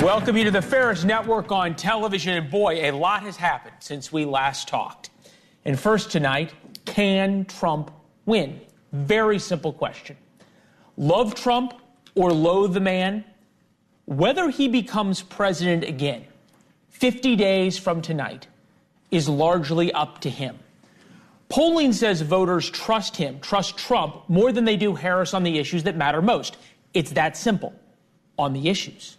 Welcome you to the Ferris Network on television. And boy, a lot has happened since we last talked. And first tonight, can Trump win? Very simple question. Love Trump or loathe the man? Whether he becomes president again, 50 days from tonight, is largely up to him. Polling says voters trust him, trust Trump, more than they do Harris on the issues that matter most. It's that simple, on the issues.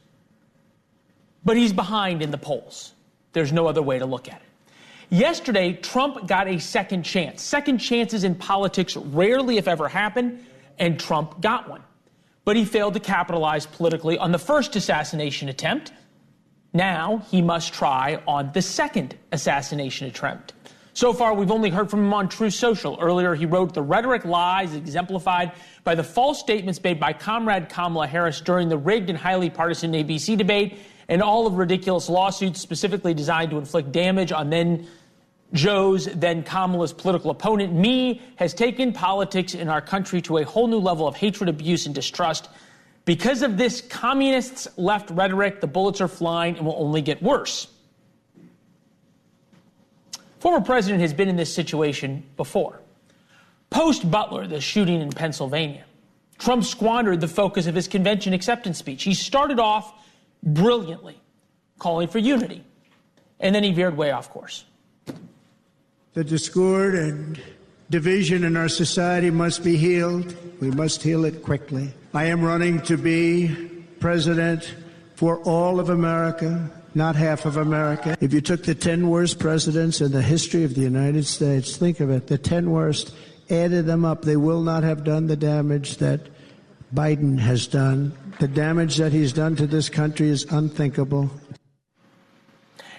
But he's behind in the polls. There's no other way to look at it. Yesterday, Trump got a second chance. Second chances in politics rarely, if ever, happen, and Trump got one. But he failed to capitalize politically on the first assassination attempt. Now he must try on the second assassination attempt. So far, we've only heard from him on Truth Social. Earlier, he wrote the rhetoric lies exemplified by the false statements made by Comrade Kamala Harris during the rigged and highly partisan ABC debate, and all of ridiculous lawsuits specifically designed to inflict damage on then Joe's, then Kamala's political opponent. Me has taken politics in our country to a whole new level of hatred, abuse, and distrust. Because of this communists' left rhetoric, the bullets are flying and will only get worse. Former president has been in this situation before. Post-Butler, the shooting in Pennsylvania, Trump squandered the focus of his convention acceptance speech. He started off brilliantly, calling for unity, and then he veered way off course. The discord and division in our society must be healed. We must heal it quickly. I am running to be president for all of America, not half of America. If you took the 10 worst presidents in the history of the United States, think of it, the 10 worst, added them up, they will not have done the damage that Biden has done. The damage that he's done to this country is unthinkable.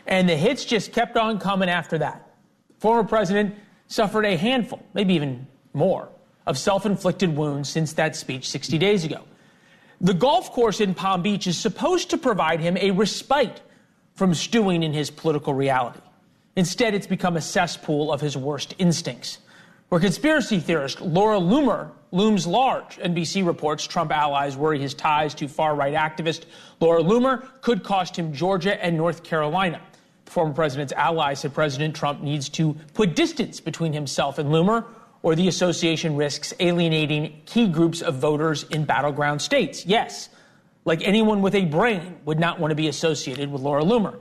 And the hits just kept on coming after that. Former president suffered a handful, maybe even more, of self-inflicted wounds since that speech 60 days ago. The golf course in Palm Beach is supposed to provide him a respite from stewing in his political reality. Instead, it's become a cesspool of his worst instincts. Where conspiracy theorist Laura Loomer looms large, NBC reports Trump allies worry his ties to far-right activist Laura Loomer could cost him Georgia and North Carolina. The former president's allies said President Trump needs to put distance between himself and Loomer, or the association risks alienating key groups of voters in battleground states. Yes, like anyone with a brain would not want to be associated with Laura Loomer.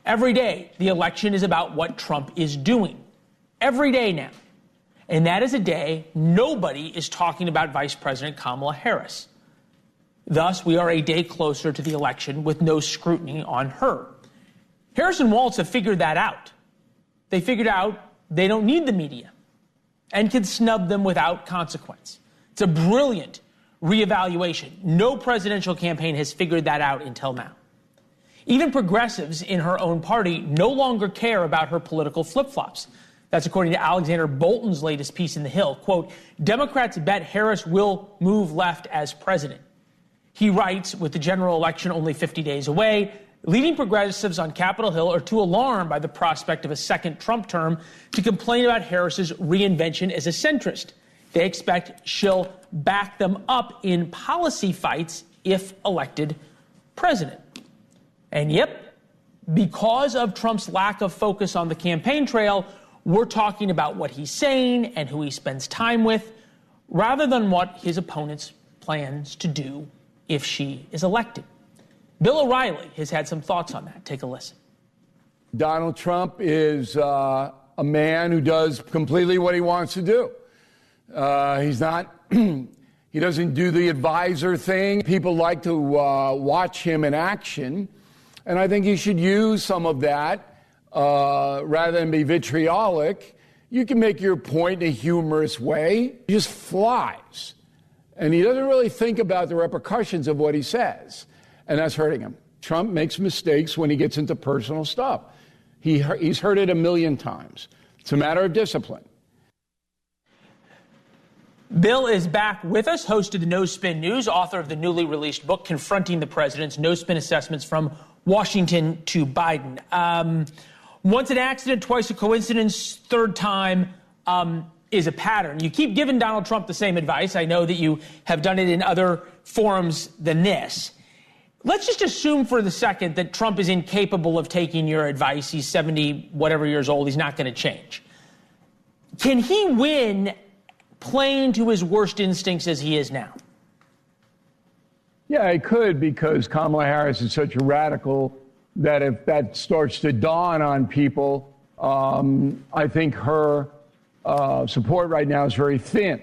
Every day, the election is about what Trump is doing. Every day now. And that is a day nobody is talking about Vice President Kamala Harris. Thus, we are a day closer to the election with no scrutiny on her. Harris and Walz have figured that out. They figured out they don't need the media and can snub them without consequence. It's a brilliant reevaluation. No presidential campaign has figured that out until now. Even progressives in her own party no longer care about her political flip-flops. That's according to Alexander Bolton's latest piece in The Hill. Quote, Democrats bet Harris will move left as president. He writes, with the general election only 50 days away, leading progressives on Capitol Hill are too alarmed by the prospect of a second Trump term to complain about Harris's reinvention as a centrist. They expect she'll back them up in policy fights if elected president. And yep, because of Trump's lack of focus on the campaign trail, we're talking about what he's saying and who he spends time with, rather than what his opponents plans to do if she is elected. Bill O'Reilly has had some thoughts on that. Take a listen. Donald Trump is a man who does completely what he wants to do. He's not, he doesn't do the advisor thing. People like to watch him in action. And I think he should use some of that rather than be vitriolic. You can make your point in a humorous way. He just flies. And he doesn't really think about the repercussions of what he says. And that's hurting him. Trump makes mistakes when he gets into personal stuff. He's heard it a million times. It's a matter of discipline. Bill is back with us, host of the No Spin News, author of the newly released book, Confronting the President's No Spin Assessments from Washington to Biden. Once an accident, twice a coincidence, third time is a pattern. You keep giving Donald Trump the same advice. I know that you have done it in other forums than this. let's just assume for the second that Trump is incapable of taking your advice. He's 70 whatever years old. He's not going to change. Can he win playing to his worst instincts as he is now? Yeah, he could, because Kamala Harris is such a radical that if that starts to dawn on people, I think her support right now is very thin.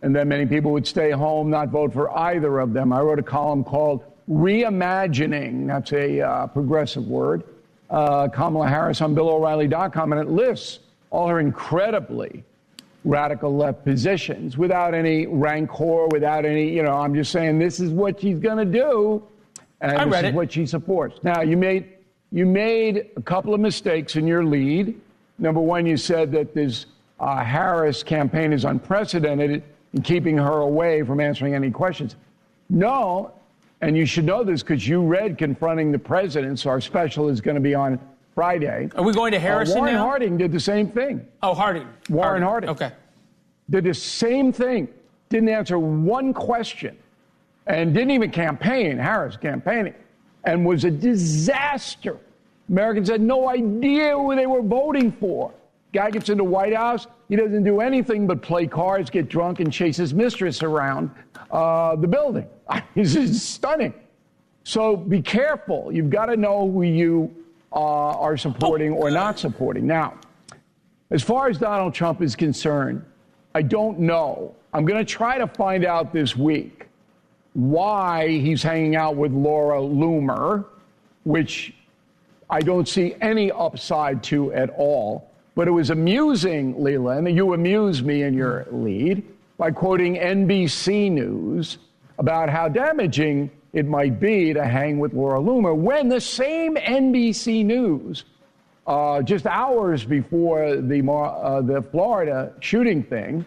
And then many people would stay home, not vote for either of them. I wrote a column called Reimagining, that's a progressive word, Kamala Harris on BillO'Reilly.com, and it lists all her incredibly radical left positions without any rancor, without any, I'm just saying this is what she's going to do, and this is what she supports. Now, you made a couple of mistakes in your lead. Number one, you said that this Harris campaign is unprecedented in keeping her away from answering any questions. No, and you should know this because you read Confronting the President, so our special is going to be on Friday. Are we going to Harrison Warren now? Harding did the same thing. Oh, Harding. Warren Harding. Okay. Did the same thing. Didn't answer one question. And didn't even campaign, Harris campaigning. And was a disaster. Americans had no idea who they were voting for. Guy gets in the White House. He doesn't do anything but play cards, get drunk, and chase his mistress around the building. This is stunning. So be careful. You've got to know who you are supporting or not supporting. Now, as far as Donald Trump is concerned, I don't know. I'm going to try to find out this week why he's hanging out with Laura Loomer, which I don't see any upside to at all. But it was amusing, Leland. You amused me in your lead by quoting NBC News about how damaging it might be to hang with Laura Loomer, when the same NBC News, just hours before the Florida shooting thing,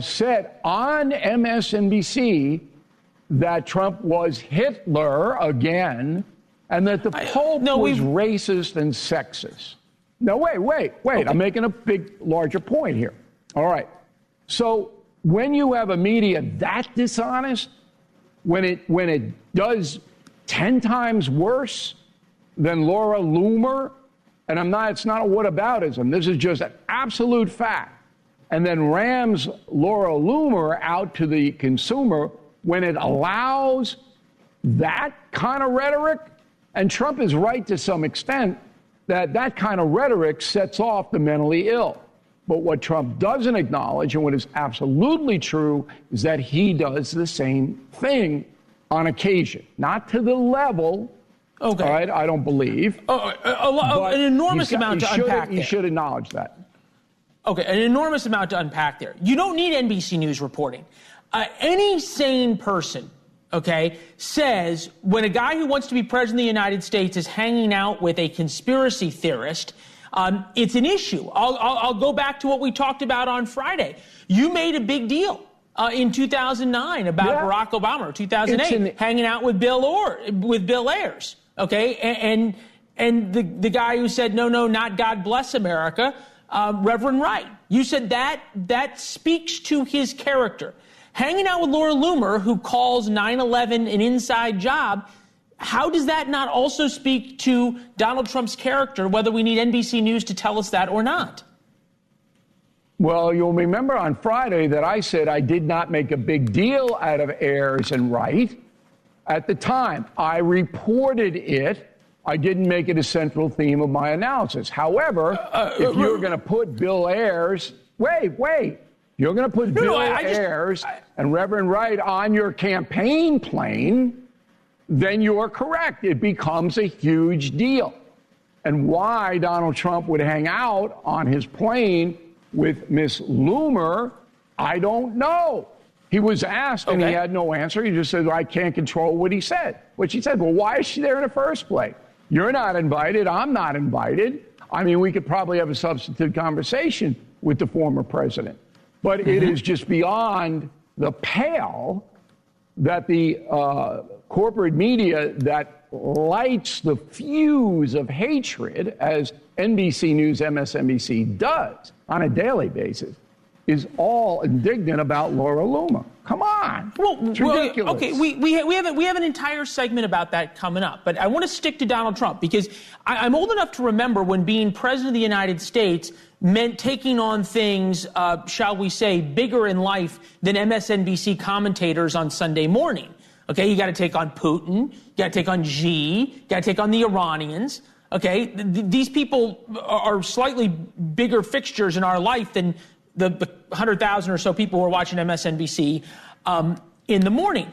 said on MSNBC that Trump was Hitler again, and that the Pope was racist and sexist. Now, wait. Okay. I'm making a larger point here. All right. So when you have a media that dishonest, when it does 10 times worse than Laura Loomer, and it's not a whataboutism, this is just an absolute fact, and then rams Laura Loomer out to the consumer, when it allows that kind of rhetoric, and Trump is right to some extent, that kind of rhetoric sets off the mentally ill. But what Trump doesn't acknowledge, and what is absolutely true, is that he does the same thing on occasion. Not to the level, okay, all right, I don't believe. An enormous amount to unpack there. You should acknowledge that. Okay, an enormous amount to unpack there. You don't need NBC News reporting. Any sane person, okay, says when a guy who wants to be president of the United States is hanging out with a conspiracy theorist, it's an issue. I'll go back to what we talked about on Friday. You made a big deal in 2009 about Barack Obama, or 2008, hanging out with Bill Ayers, okay? And the guy who said, no, not God bless America, Reverend Wright. You said that speaks to his character. Hanging out with Laura Loomer, who calls 9/11 an inside job, how does that not also speak to Donald Trump's character, whether we need NBC News to tell us that or not? Well, you'll remember on Friday that I said I did not make a big deal out of Ayers and Wright. At the time, I reported it. I didn't make it a central theme of my analysis. However, if you're going to put Bill Ayers, wait. You're going to put Bill Ayers and Reverend Wright on your campaign plane, then you're correct. It becomes a huge deal. And why Donald Trump would hang out on his plane with Miss Loomer, I don't know. He was asked and he had no answer. He just said, well, I can't control what he said. Which he said, well, why is she there in the first place? You're not invited. I'm not invited. I mean, we could probably have a substantive conversation with the former president. But it is just beyond the pale that the corporate media that lights the fuse of hatred, as NBC News, MSNBC does on a daily basis, is all indignant about Laura Loomer. Come on. It's ridiculous. Okay, we have an entire segment about that coming up, but I want to stick to Donald Trump because I'm old enough to remember when being president of the United States meant taking on things, shall we say, bigger in life than MSNBC commentators on Sunday morning. Okay, you got to take on Putin, you got to take on Xi, you got to take on the Iranians. Okay, these people are slightly bigger fixtures in our life than the 100,000 or so people who are watching MSNBC in the morning.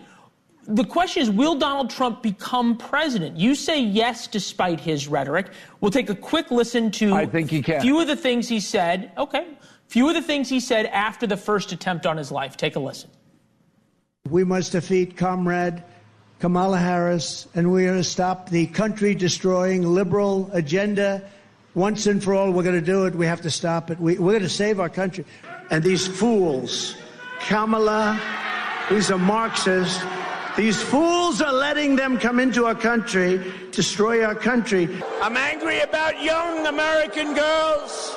The question is, will Donald Trump become president? You say yes, despite his rhetoric. We'll take a quick listen to I think he can. Few of the things he said. Okay, few of the things he said after the first attempt on his life. Take a listen. We must defeat Comrade Kamala Harris, and we are going to stop the country-destroying liberal agenda. Once and for all, we're going to do it. We have to stop it. We're going to save our country. And these fools, Kamala, these are Marxists. These fools are letting them come into our country, destroy our country. I'm angry about young American girls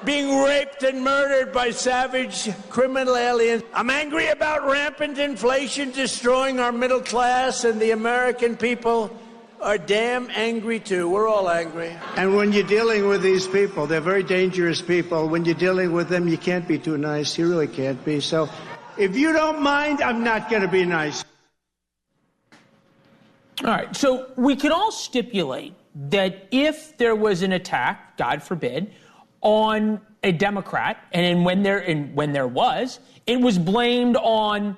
being raped and murdered by savage criminal aliens. I'm angry about rampant inflation destroying our middle class, and the American people are damn angry too. We're all angry. And when you're dealing with these people, they're very dangerous people. When you're dealing with them, you can't be too nice. You really can't be. So if you don't mind, I'm not going to be nice. All right. So we can all stipulate that if there was an attack, God forbid, on a Democrat, and when there was, it was blamed on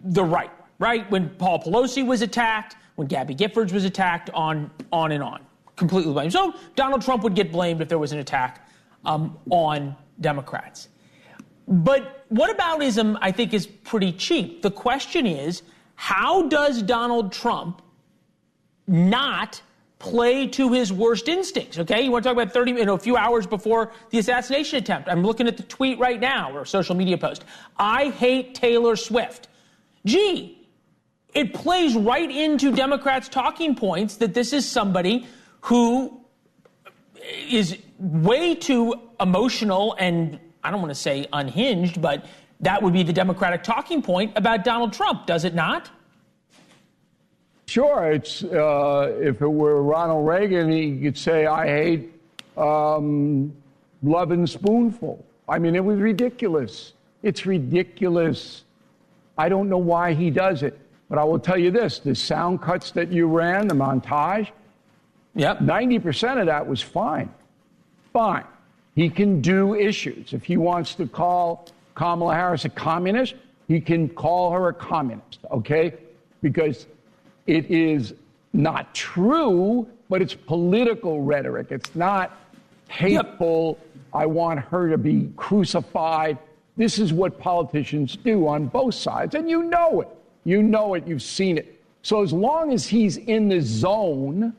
the right. Right? When Paul Pelosi was attacked, when Gabby Giffords was attacked, on and on. Completely blamed. So Donald Trump would get blamed if there was an attack on Democrats. But whataboutism, I think, is pretty cheap. The question is, how does Donald Trump not play to his worst instincts? Okay, you want to talk about a few hours before the assassination attempt. I'm looking at the tweet right now, or social media post. I hate Taylor Swift. Gee, it plays right into Democrats' talking points that this is somebody who is way too emotional and, I don't want to say unhinged, but that would be the Democratic talking point about Donald Trump, does it not? Sure. It's if it were Ronald Reagan, he could say, I hate Love and Spoonful. I mean, it was ridiculous. It's ridiculous. I don't know why he does it. But I will tell you this, the sound cuts that you ran, the montage, 90% of that was fine. Fine. He can do issues. If he wants to call Kamala Harris a communist, he can call her a communist, okay? Because it is not true, but it's political rhetoric. It's not hateful. I want her to be crucified. This is what politicians do on both sides, and you know it. You know it. You've seen it. So as long as he's in the zone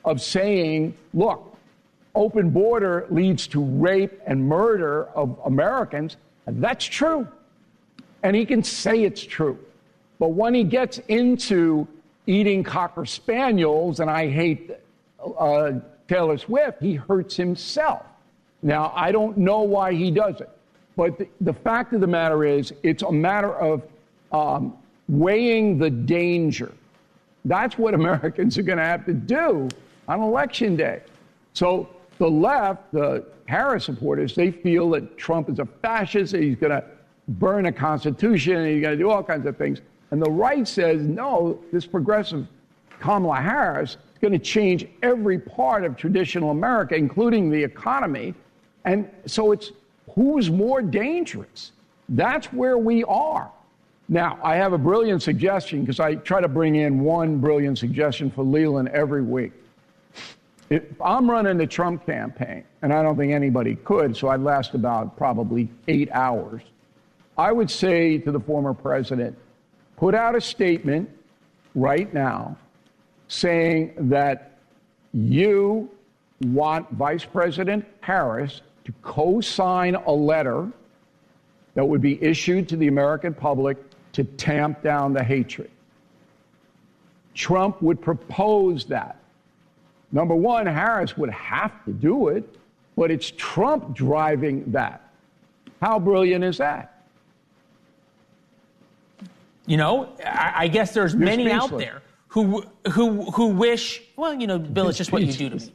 of saying, look, open border leads to rape and murder of Americans, that's true. And he can say it's true. But when he gets into eating Cocker Spaniels, and I hate Taylor Swift, he hurts himself. Now, I don't know why he does it. But the fact of the matter is, it's a matter of weighing the danger. That's what Americans are going to have to do on Election Day. So the left, the Harris supporters, they feel that Trump is a fascist, he's going to burn a constitution, and he's going to do all kinds of things. And the right says, no, this progressive Kamala Harris is going to change every part of traditional America, including the economy. And so it's who's more dangerous? That's where we are. Now, I have a brilliant suggestion, because I try to bring in one brilliant suggestion for Leland every week. If I'm running the Trump campaign, and I don't think anybody could, so I'd last about probably 8 hours, I would say to the former president, put out a statement right now saying that you want Vice President Harris to co-sign a letter that would be issued to the American public to tamp down the hatred. Trump would propose that. Number one, Harris would have to do it, but it's Trump driving that. How brilliant is that? You know, I guess there's many out there who wish. Well, you know, Bill, it's just what you do to me.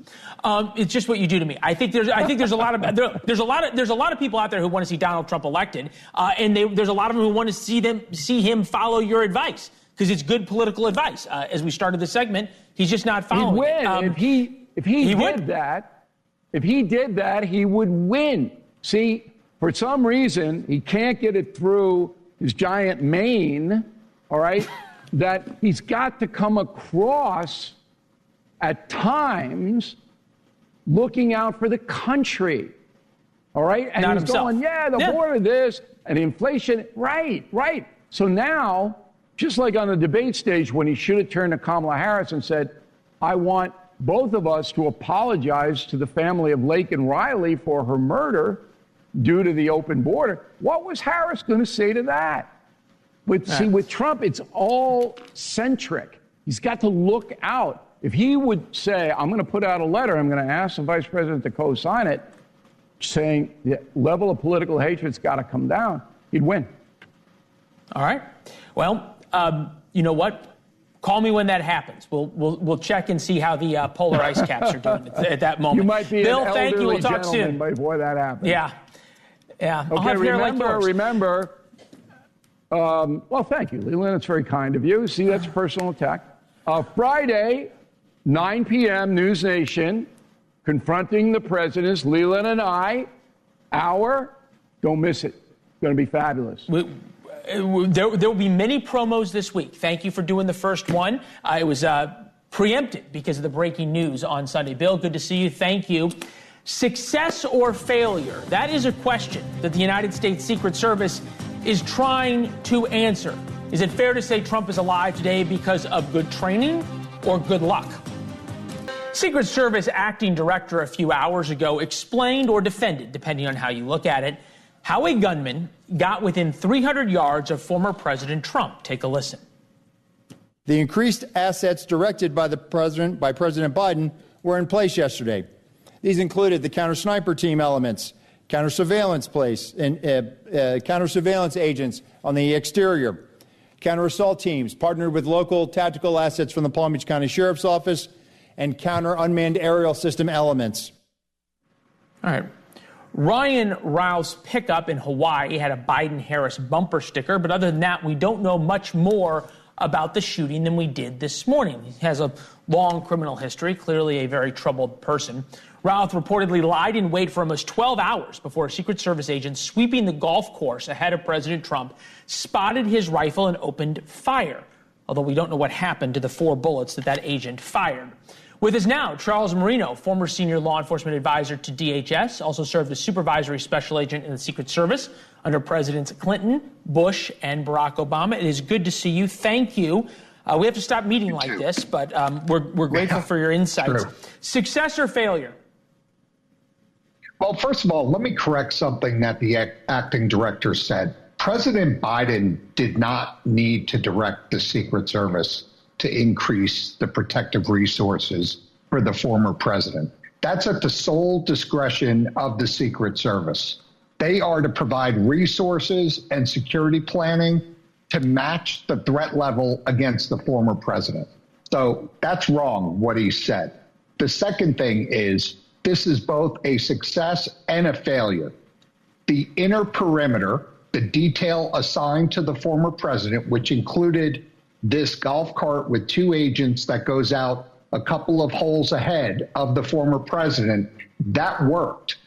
It's just what you do to me. I think there's a lot of people out there who want to see Donald Trump elected, and there's a lot of them who want to see him follow your advice because it's good political advice. As we started the segment, he's just not following. He'd win if he did that. If he did that, he would win. See, for some reason, he can't get it through his giant mane, all right, that he's got to come across at times looking out for the country, all right? And he's going, the border, this, and inflation, right. So now, just like on the debate stage when he should have turned to Kamala Harris and said, I want both of us to apologize to the family of Lake and Riley for her murder due to the open border. What was Harris going to say to that? See, with Trump, it's all centric. He's got to look out. If he would say, I'm going to put out a letter, I'm going to ask the vice president to co-sign it, saying the level of political hatred's got to come down, he'd win. All right. Well, you know what? Call me when that happens. We'll check and see how the polar ice caps are doing at that moment. You might be Bill, an thank you. We'll talk gentleman soon before that happens. Yeah. Okay, remember. Well, thank you, Leland. It's very kind of you. See, that's a personal attack. Friday, 9 p.m., NewsNation, confronting the presidents, Leland and I. Don't miss it. It's going to be fabulous. There will be many promos this week. Thank you for doing the first one. It was preempted because of the breaking news on Sunday. Bill, good to see you. Thank you. Success or failure? That is a question that the United States Secret Service is trying to answer. Is it fair to say Trump is alive today because of good training or good luck? Secret Service acting director a few hours ago explained or defended, depending on how you look at it, how a gunman got within 300 yards of former President Trump. Take a listen. The increased assets directed by President Biden were in place yesterday. These included the counter-sniper team elements, counter-surveillance agents on the exterior, counter-assault teams partnered with local tactical assets from the Palm Beach County Sheriff's Office, and counter-unmanned aerial system elements. All right. Ryan Ralph's pickup in Hawaii had a Biden-Harris bumper sticker, but other than that, we don't know much more about the shooting than we did this morning. He has a long criminal history, clearly a very troubled person. Ralph reportedly lied in wait for almost 12 hours before a Secret Service agent sweeping the golf course ahead of President Trump spotted his rifle and opened fire, although we don't know what happened to the 4 bullets that agent fired. With us now, Charles Marino, former senior law enforcement advisor to DHS, also served as supervisory special agent in the Secret Service under Presidents Clinton, Bush, and Barack Obama. It is good to see you. Thank you. We have to stop meeting like this, but we're grateful for your insights. True. Success or failure? Well, first of all, let me correct something that the acting director said. President Biden did not need to direct the Secret Service to increase the protective resources for the former president. That's at the sole discretion of the Secret Service. They are to provide resources and security planning to match the threat level against the former president. So that's wrong, what he said. The second thing is this is both a success and a failure. The inner perimeter, the detail assigned to the former president, which included this golf cart with 2 agents that goes out a couple of holes ahead of the former president, that worked.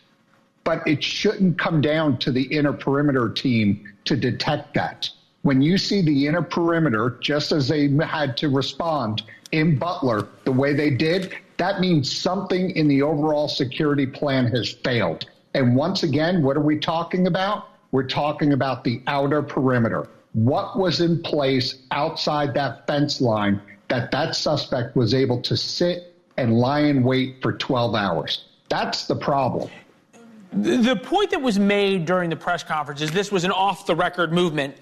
But it shouldn't come down to the inner perimeter team to detect that. When you see the inner perimeter, just as they had to respond in Butler the way they did, that means something in the overall security plan has failed. And once again, what are we talking about? We're talking about the outer perimeter. What was in place outside that fence line that suspect was able to sit and lie in wait for 12 hours? That's the problem. The point that was made during the press conference is this was an off-the-record movement,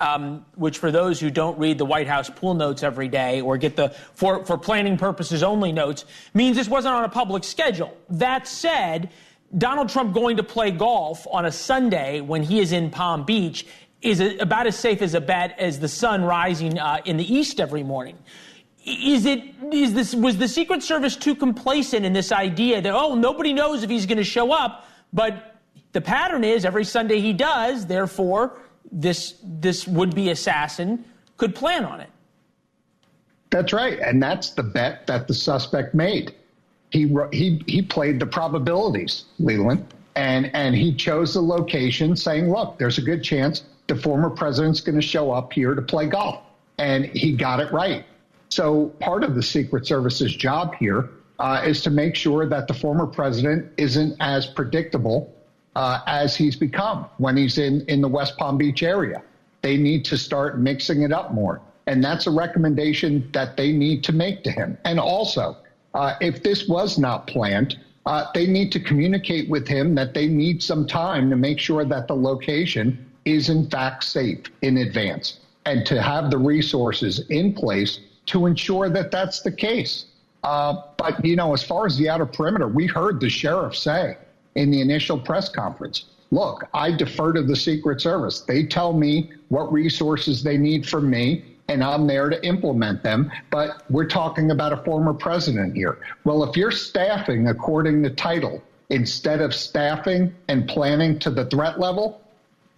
which for those who don't read the White House pool notes every day or get the for planning purposes only notes, means this wasn't on a public schedule. That said, Donald Trump going to play golf on a Sunday when he is in Palm Beach is about as safe as a bet as the sun rising in the east every morning. Was the Secret Service too complacent in this idea that, oh, nobody knows if he's going to show up, but the pattern is every Sunday he does, therefore this would-be assassin could plan on it? That's right, and that's the bet that the suspect made. He played the probabilities, Leland, and he chose the location saying, look, there's a good chance the former president's going to show up here to play golf, and he got it right. So part of the Secret Service's job here is to make sure that the former president isn't as predictable as he's become when he's in the West Palm Beach area. They need to start mixing it up more. And that's a recommendation that they need to make to him. And also, if this was not planned, they need to communicate with him that they need some time to make sure that the location is in fact safe in advance and to have the resources in place to ensure that that's the case. But, you know, as far as the outer perimeter, we heard the sheriff say in the initial press conference, look, I defer to the Secret Service. They tell me what resources they need from me, and I'm there to implement them. But we're talking about a former president here. Well, if you're staffing according to title instead of staffing and planning to the threat level,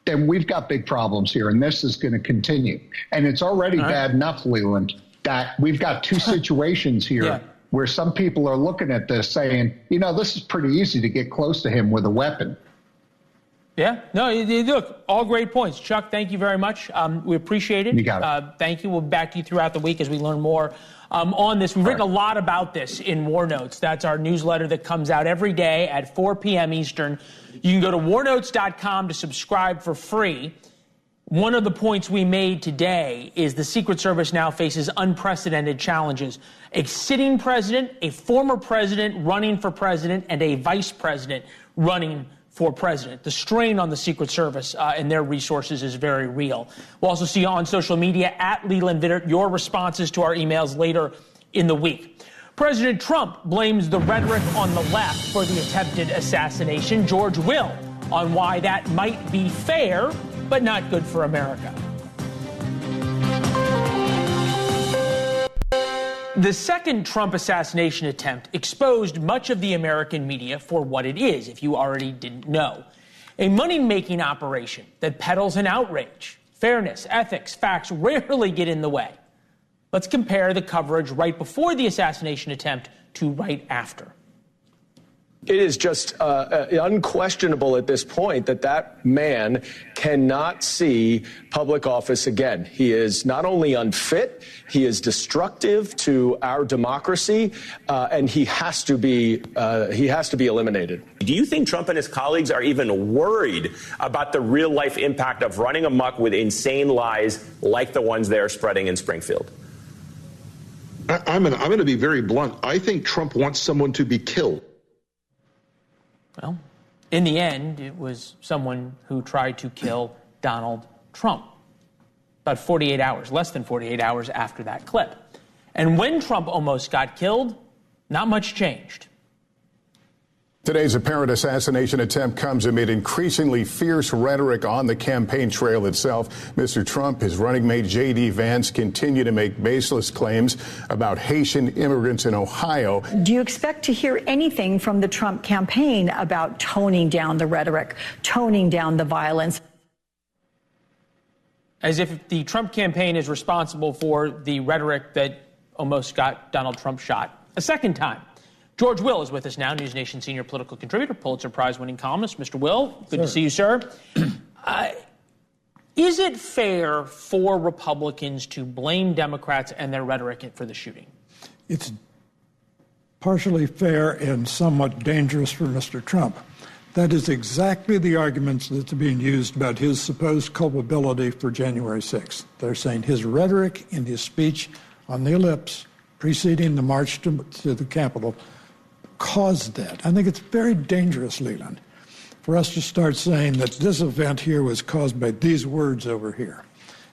then we've got big problems here, and this is going to continue. And it's already bad enough, Leland, that we've got two situations here where some people are looking at this saying, you know, this is pretty easy to get close to him with a weapon. Yeah, no, look, all great points. Chuck, thank you very much. We appreciate it. You got it. Thank you. We'll be back to you throughout the week as we learn more on this. We've written a lot about this in War Notes. That's our newsletter that comes out every day at 4 p.m. Eastern. You can go to warnotes.com to subscribe for free. One of the points we made today is the Secret Service now faces unprecedented challenges. A sitting president, a former president running for president, and a vice president running for president. The strain on the Secret Service and their resources is very real. We'll also see you on social media at Leland Vittert, your responses to our emails later in the week. President Trump blames the rhetoric on the left for the attempted assassination. George Will on why that might be fair, but not good for America. The second Trump assassination attempt exposed much of the American media for what it is, if you already didn't know. A money-making operation that peddles an outrage. Fairness, ethics, facts rarely get in the way. Let's compare the coverage right before the assassination attempt to right after. It is just unquestionable at this point that man cannot see public office again. He is not only unfit, he is destructive to our democracy, and he has to be eliminated. Do you think Trump and his colleagues are even worried about the real life impact of running amok with insane lies like the ones they are spreading in Springfield? I'm going to be very blunt. I think Trump wants someone to be killed. Well, in the end, it was someone who tried to kill Donald Trump about 48 hours, less than 48 hours after that clip. And when Trump almost got killed, not much changed. Today's apparent assassination attempt comes amid increasingly fierce rhetoric on the campaign trail itself. Mr. Trump, his running mate J.D. Vance continue to make baseless claims about Haitian immigrants in Ohio. Do you expect to hear anything from the Trump campaign about toning down the rhetoric, toning down the violence? As if the Trump campaign is responsible for the rhetoric that almost got Donald Trump shot a second time. George Will is with us now, NewsNation senior political contributor, Pulitzer Prize-winning columnist. Mr. Will, good to see you, sir. Is it fair for Republicans to blame Democrats and their rhetoric for the shooting? It's partially fair and somewhat dangerous for Mr. Trump. That is exactly the arguments that's being used about his supposed culpability for January 6th. They're saying his rhetoric in his speech on the ellipse preceding the march to the Capitol caused that. I think it's very dangerous, Leland, for us to start saying that this event here was caused by these words over here.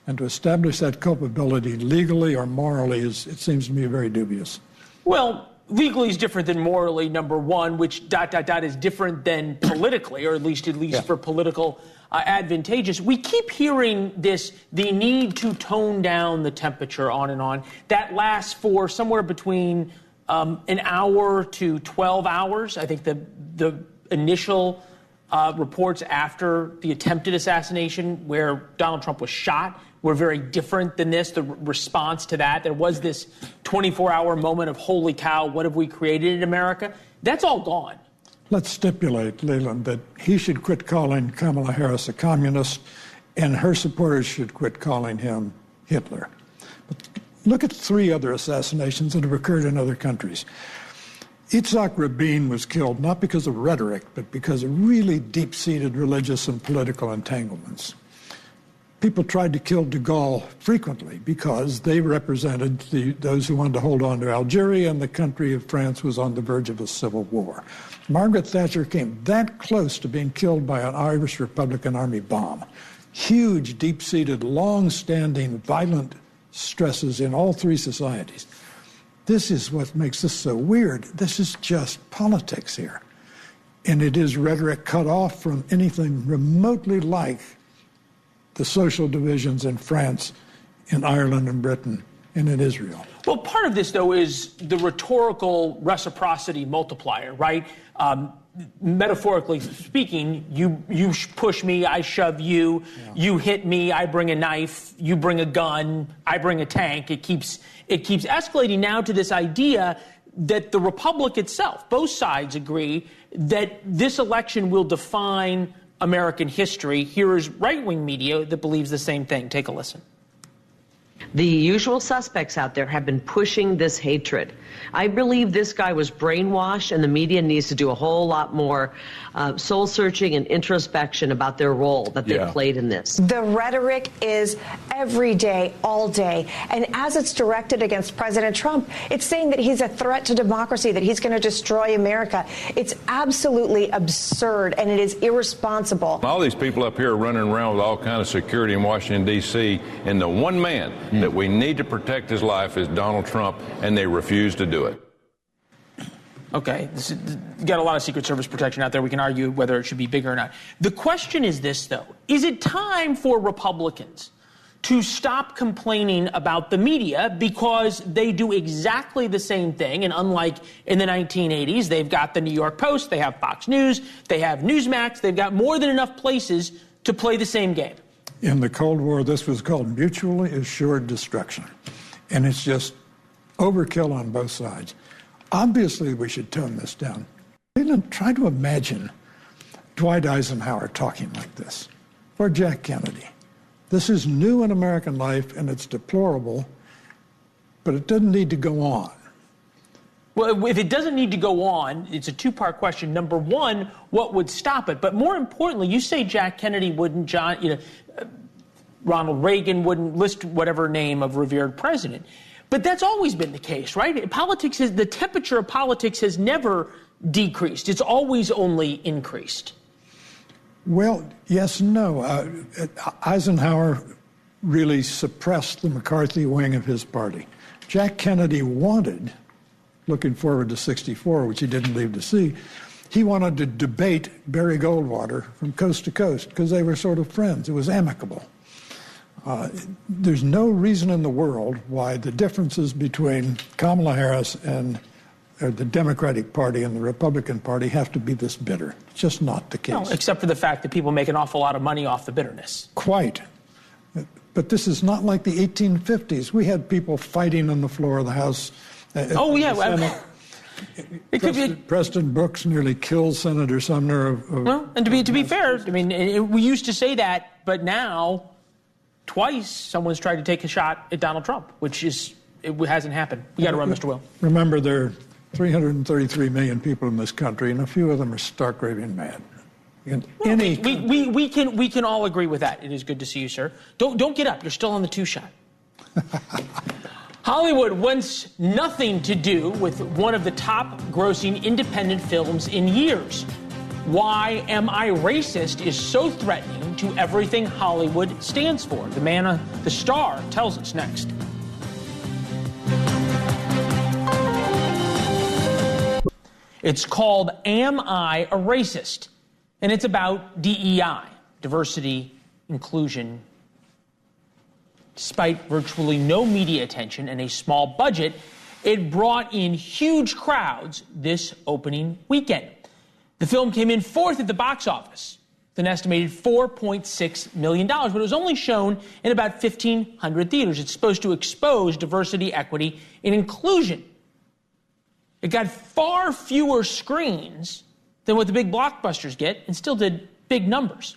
And to establish that culpability legally or morally, it seems to me very dubious. Well, legally is different than morally, number one, which ... is different than politically, or at least for political advantageous. We keep hearing the need to tone down the temperature on and on. That lasts for somewhere between an hour to 12 hours. I think the initial reports after the attempted assassination where Donald Trump was shot were very different than this. The response to that, there was this 24-hour moment of, holy cow, what have we created in America? That's all gone. Let's stipulate, Leland, that he should quit calling Kamala Harris a communist, and her supporters should quit calling him Hitler. But look at 3 other assassinations that have occurred in other countries. Yitzhak Rabin was killed not because of rhetoric, but because of really deep-seated religious and political entanglements. People tried to kill de Gaulle frequently because they represented those who wanted to hold on to Algeria, and the country of France was on the verge of a civil war. Margaret Thatcher came that close to being killed by an Irish Republican Army bomb. Huge, deep-seated, long-standing, violent stresses in all 3 societies. This is what makes this so weird. This is just politics here. And it is rhetoric cut off from anything remotely like the social divisions in France, in Ireland and Britain, and in Israel. Well, part of this, though, is the rhetorical reciprocity multiplier, right? Metaphorically speaking, you push me, I shove you, you hit me, I bring a knife, you bring a gun, I bring a tank. It keeps escalating now to this idea that the republic itself, both sides agree that this election will define American history. Here is right-wing media that believes the same thing. Take a listen. The usual suspects out there have been pushing this hatred. I believe this guy was brainwashed, and the media needs to do a whole lot more soul-searching and introspection about their role that they played in this. The rhetoric is every day, all day. And as it's directed against President Trump, it's saying that he's a threat to democracy, that he's going to destroy America. It's absolutely absurd, and it is irresponsible. All these people up here are running around with all kinds of security in Washington, D.C., and the one man that we need to protect his life is Donald Trump, and they refuse to do it. Okay, you got a lot of Secret Service protection out there. We can argue whether it should be bigger or not. The question is this, though. Is it time for Republicans to stop complaining about the media because they do exactly the same thing? And unlike in the 1980s, they've got the New York Post, they have Fox News, they have Newsmax, they've got more than enough places to play the same game. In the Cold War, this was called mutually assured destruction. And it's just overkill on both sides. Obviously, we should tone this down. Try to imagine Dwight Eisenhower talking like this, or Jack Kennedy. This is new in American life, and it's deplorable, but it doesn't need to go on. Well, if it doesn't need to go on, it's a two-part question. Number one, what would stop it? But more importantly, you say Jack Kennedy wouldn't, Ronald Reagan wouldn't, list whatever name of revered president. But that's always been the case, right? The temperature of politics has never decreased. It's always only increased. Well, yes and no. Eisenhower really suppressed the McCarthy wing of his party. Jack Kennedy wanted, looking forward to 64, which he didn't live to see, he wanted to debate Barry Goldwater from coast to coast because they were sort of friends. It was amicable. There's no reason in the world why the differences between Kamala Harris and the Democratic Party and the Republican Party have to be this bitter. It's just not the case. No, except for the fact that people make an awful lot of money off the bitterness. Quite. But this is not like the 1850s. We had people fighting on the floor of the House. Oh, yeah. Preston Brooks nearly killed Senator Sumner. Well, and to be fair, I mean, we used to say that, but now twice someone's tried to take a shot at Donald Trump, which hasn't happened. We got to run, Mr. Will. Remember, there are 333 million people in this country, and a few of them are stark raving mad. We can all agree with that. It is good to see you, sir. Don't get up. You're still on the two-shot. Hollywood wants nothing to do with one of the top-grossing independent films in years. Why Am I Racist is so threatening to everything Hollywood stands for. The star tells us next. It's called Am I a Racist? And it's about DEI, diversity, inclusion. Despite virtually no media attention and a small budget, it brought in huge crowds this opening weekend. The film came in fourth at the box office with an estimated $4.6 million, but it was only shown in about 1,500 theaters. It's supposed to expose diversity, equity, and inclusion. It got far fewer screens than what the big blockbusters get and still did big numbers.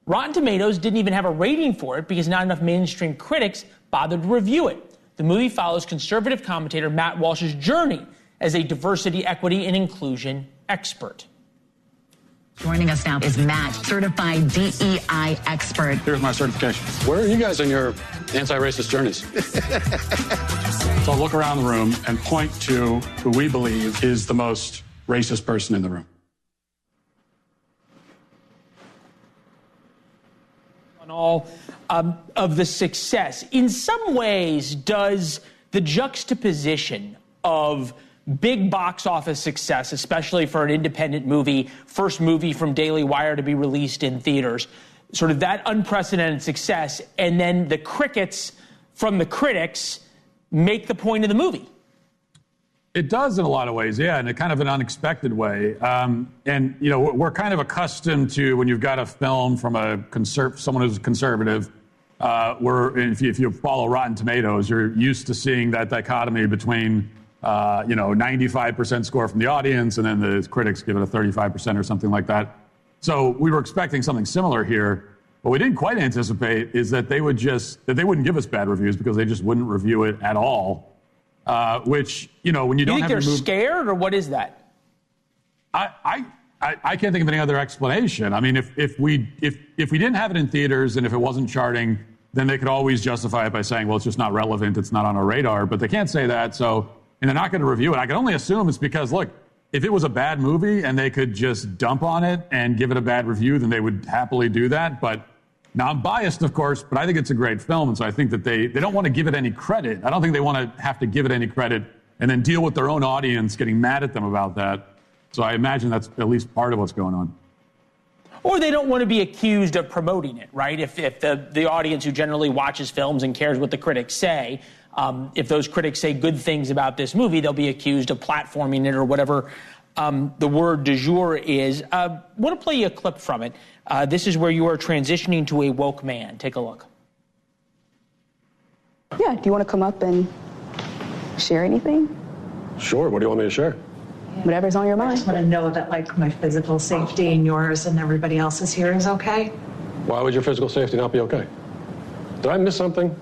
Rotten Tomatoes didn't even have a rating for it because not enough mainstream critics bothered to review it. The movie follows conservative commentator Matt Walsh's journey as a diversity, equity, and inclusion expert. Joining us now is Matt, certified DEI expert. Here's my certification. Where are you guys on your anti-racist journeys? So I'll look around the room and point to who we believe is the most racist person in the room. On all of the success, in some ways, does the juxtaposition of big box office success, especially for an independent movie, first movie from Daily Wire to be released in theaters, sort of that unprecedented success, and then the crickets from the critics make the point of the movie? It does in a lot of ways, yeah, in a kind of an unexpected way. And, you know, we're kind of accustomed to when you've got a film from someone who's conservative, if you follow Rotten Tomatoes, you're used to seeing that dichotomy between, 95% score from the audience and then the critics give it a 35% or something like that. So we were expecting something similar here. What we didn't quite anticipate is that they wouldn't give us bad reviews because they just wouldn't review it at all. Which, when you don't have they're scared, or what is that? I can't think of any other explanation. I mean, if we didn't have it in theaters and if it wasn't charting, then they could always justify it by saying, well, it's just not relevant, it's not on our radar. But they can't say that, and they're not going to review it. I can only assume it's because, look, if it was a bad movie and they could just dump on it and give it a bad review, then they would happily do that. But now, I'm biased, of course, but I think it's a great film, and so I think that they don't want to give it any credit. I don't think they want to have to give it any credit and then deal with their own audience getting mad at them about that. So I imagine that's at least part of what's going on. Or they don't want to be accused of promoting it, right? If the audience who generally watches films and cares what the critics say, if those critics say good things about this movie, they'll be accused of platforming it or whatever the word du jour is. I want to play you a clip from it. This is where you are transitioning to a woke man. Take a look. Yeah, do you want to come up and share anything? Sure, what do you want me to share? Whatever's on your mind. I just want to know that, my physical safety and yours and everybody else's here is okay. Why would your physical safety not be okay? Did I miss something?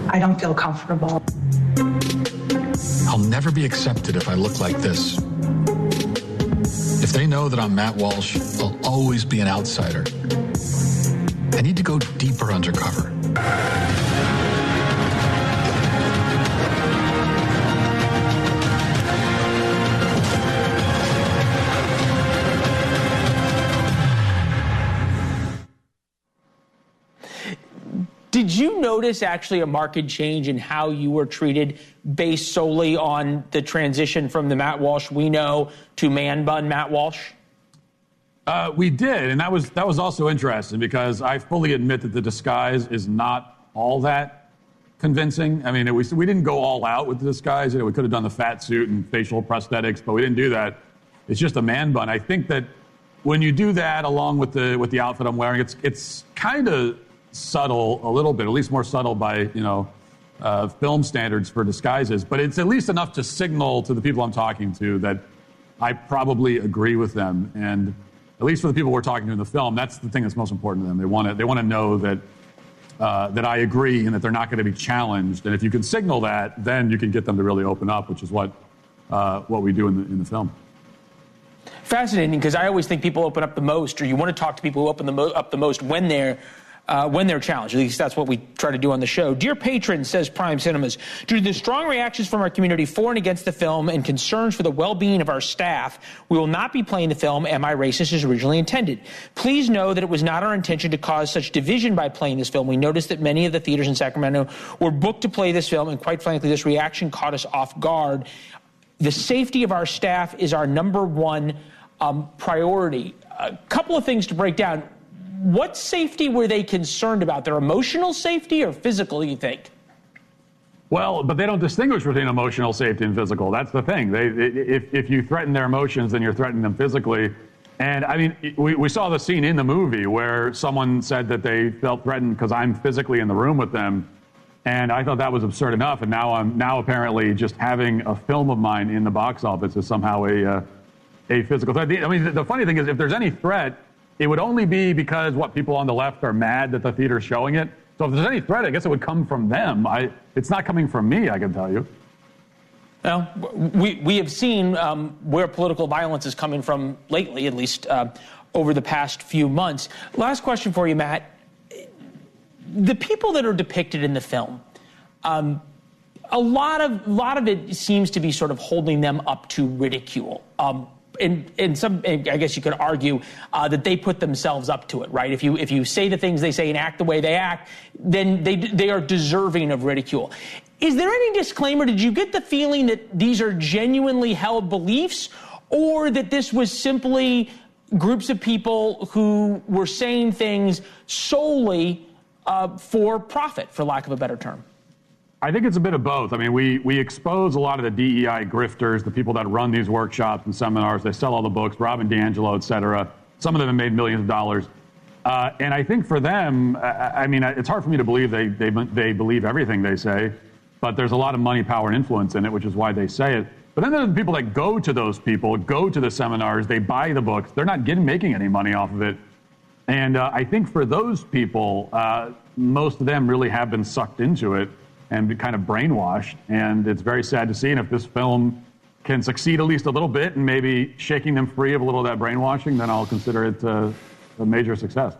I don't feel comfortable. I'll never be accepted if I look like this. If they know that I'm Matt Walsh, I'll always be an outsider. I need to go deeper undercover. Did you notice actually a marked change in how you were treated based solely on the transition from the Matt Walsh we know to man bun Matt Walsh? We did, and that was also interesting because I fully admit that the disguise is not all that convincing. I mean, we didn't go all out with the disguise. We could have done the fat suit and facial prosthetics, but we didn't do that. It's just a man bun. I think that when you do that along with the outfit I'm wearing, it's kind of subtle a little bit, at least more subtle by film standards for disguises, but it's at least enough to signal to the people I'm talking to that I probably agree with them. And at least for the people we're talking to in the film, that's the thing that's most important to them. They want to know that that I agree and that they're not going to be challenged. And if you can signal that, then you can get them to really open up, which is what we do in the film. Fascinating, because I always think people open up the most, or you want to talk to people who open up the most when they're when they're challenged. At least that's what we try to do on the show. Dear Patron, says Prime Cinemas, due to the strong reactions from our community for and against the film and concerns for the well-being of our staff, we will not be playing the film Am I Racist as originally intended. Please know that it was not our intention to cause such division by playing this film. We noticed that many of the theaters in Sacramento were booked to play this film, and quite frankly, this reaction caught us off guard. The safety of our staff is our number one priority. A couple of things to break down. What safety were they concerned about? Their emotional safety or physical, you think? Well, but they don't distinguish between emotional safety and physical. That's the thing. If you threaten their emotions, then you're threatening them physically. And I mean, we saw the scene in the movie where someone said that they felt threatened because I'm physically in the room with them. And I thought that was absurd enough. And now apparently just having a film of mine in the box office is somehow a physical threat. I mean, the funny thing is, if there's any threat, it would only be because people on the left are mad that the theater's showing it. So if there's any threat, I guess it would come from them. It's not coming from me, I can tell you. Well, we have seen where political violence is coming from lately, at least over the past few months. Last question for you, Matt. The people that are depicted in the film, a lot of it seems to be sort of holding them up to ridicule. In some, I guess you could argue that they put themselves up to it, right? If you say the things they say and act the way they act, then they are deserving of ridicule. Is there any disclaimer? Did you get the feeling that these are genuinely held beliefs, or that this was simply groups of people who were saying things solely for profit, for lack of a better term? I think it's a bit of both. I mean, we expose a lot of the DEI grifters, the people that run these workshops and seminars. They sell all the books, Robin DiAngelo, et cetera. Some of them have made millions of dollars. And I think for them, I mean, it's hard for me to believe they believe everything they say, but there's a lot of money, power, and influence in it, which is why they say it. But then there are the people that go to those people, go to the seminars, they buy the books. They're not making any money off of it. And I think for those people, most of them really have been sucked into it and kind of brainwashed, and it's very sad to see. And if this film can succeed at least a little bit and maybe shaking them free of a little of that brainwashing, then I'll consider it a major success.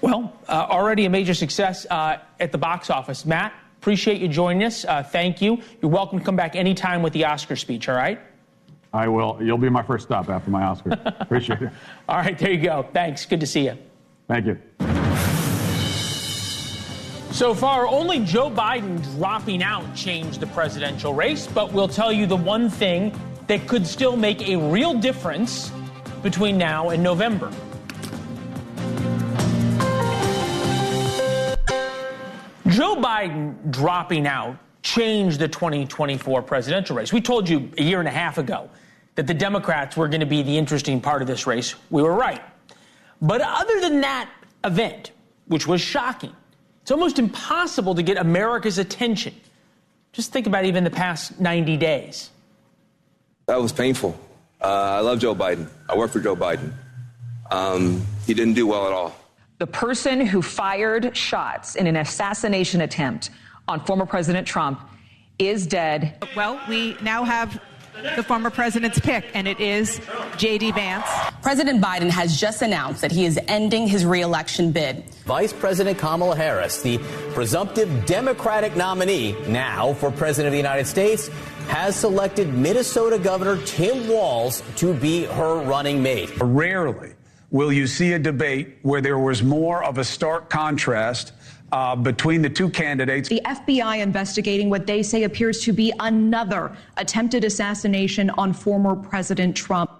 Well, already a major success at the box office. Matt, appreciate you joining us. Thank you. You're welcome to come back anytime with the Oscar speech, all right? I will. You'll be my first stop after my Oscar. Appreciate it. All right, there you go. Thanks. Good to see you. Thank you. So far, only Joe Biden dropping out changed the presidential race, but we'll tell you the one thing that could still make a real difference between now and November. Joe Biden dropping out changed the 2024 presidential race. We told you a year and a half ago that the Democrats were going to be the interesting part of this race. We were right. But other than that event, which was shocking, it's almost impossible to get America's attention. Just think about even the past 90 days. That was painful. I love Joe Biden. I work for Joe Biden. He didn't do well at all. The person who fired shots in an assassination attempt on former President Trump is dead. Well, we now have the former president's pick, and it is J.D. Vance. President Biden has just announced that he is ending his re-election bid. Vice President Kamala Harris, the presumptive Democratic nominee now for President of the United States, has selected Minnesota Governor Tim Walz to be her running mate. Rarely will you see a debate where there was more of a stark contrast between the two candidates. The FBI investigating what they say appears to be another attempted assassination on former President Trump.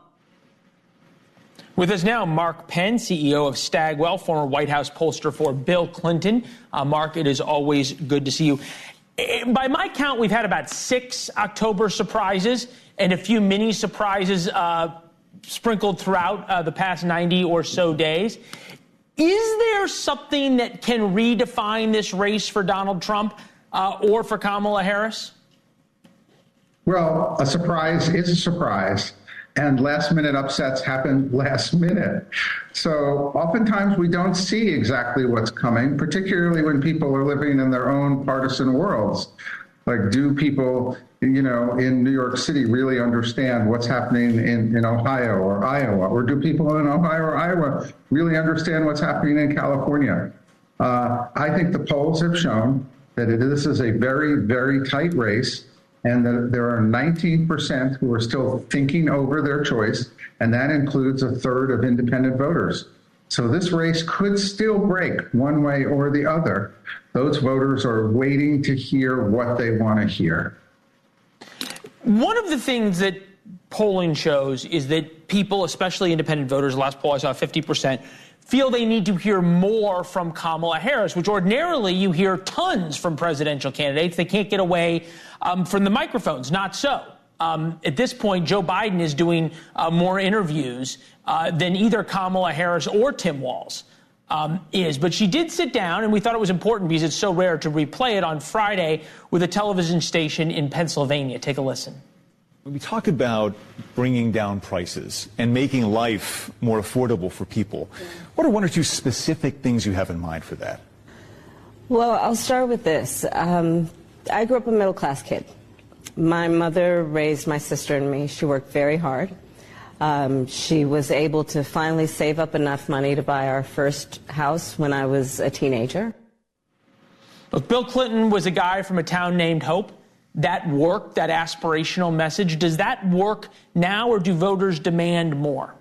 With us now, Mark Penn, CEO of Stagwell, former White House pollster for Bill Clinton. Mark, it is always good to see you. By my count, we've had about 6 October surprises and a few mini surprises sprinkled throughout the past 90 or so days. Is there something that can redefine this race for Donald Trump or for Kamala Harris? Well, a surprise is a surprise, and last-minute upsets happen last minute. So oftentimes we don't see exactly what's coming, particularly when people are living in their own partisan worlds. Like, do people, in New York City really understand what's happening in Ohio or Iowa? Or do people in Ohio or Iowa really understand what's happening in California? I think the polls have shown that this is a very, very tight race, and that there are 19% who are still thinking over their choice, and that includes a third of independent voters. So this race could still break one way or the other. Those voters are waiting to hear what they want to hear. One of the things that polling shows is that people, especially independent voters, the last poll I saw 50%, feel they need to hear more from Kamala Harris, which ordinarily you hear tons from presidential candidates. They can't get away from the microphones. Not so. At this point, Joe Biden is doing more interviews than either Kamala Harris or Tim Walz is. But she did sit down, and we thought it was important because it's so rare to replay it on Friday with a television station in Pennsylvania. Take a listen. When we talk about bringing down prices and making life more affordable for people, what are one or two specific things you have in mind for that? Well, I'll start with this. I grew up a middle-class kid. My mother raised my sister and me. She worked very hard. She was able to finally save up enough money to buy our first house when I was a teenager. Look, Bill Clinton was a guy from a town named Hope. That worked, that aspirational message. Does that work now, or do voters demand more?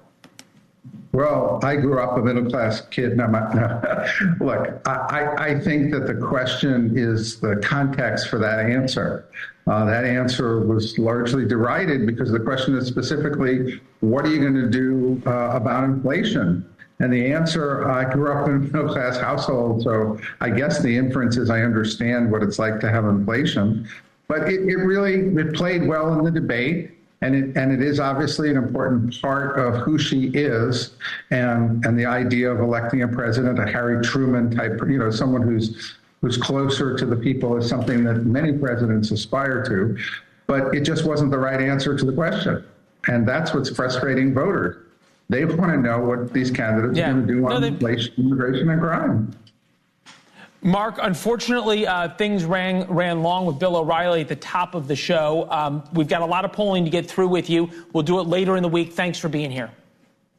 Well, I grew up a middle-class kid. Look, I think that the question is the context for that answer. That answer was largely derided because the question is specifically, what are you going to do about inflation? And the answer, I grew up in a middle-class household, so I guess the inference is I understand what it's like to have inflation. But it played well in the debate, and it is obviously an important part of who she is, and the idea of electing a president, a Harry Truman type, someone who's closer to the people is something that many presidents aspire to, but it just wasn't the right answer to the question, and that's what's frustrating voters. They want to know what these candidates are going to do on inflation, immigration, and crime. Mark, unfortunately, things ran long with Bill O'Reilly at the top of the show. We've got a lot of polling to get through with you. We'll do it later in the week. Thanks for being here.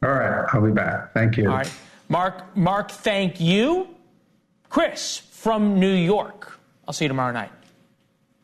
All right. I'll be back. Thank you. All right. Mark, thank you. Chris from New York. I'll see you tomorrow night.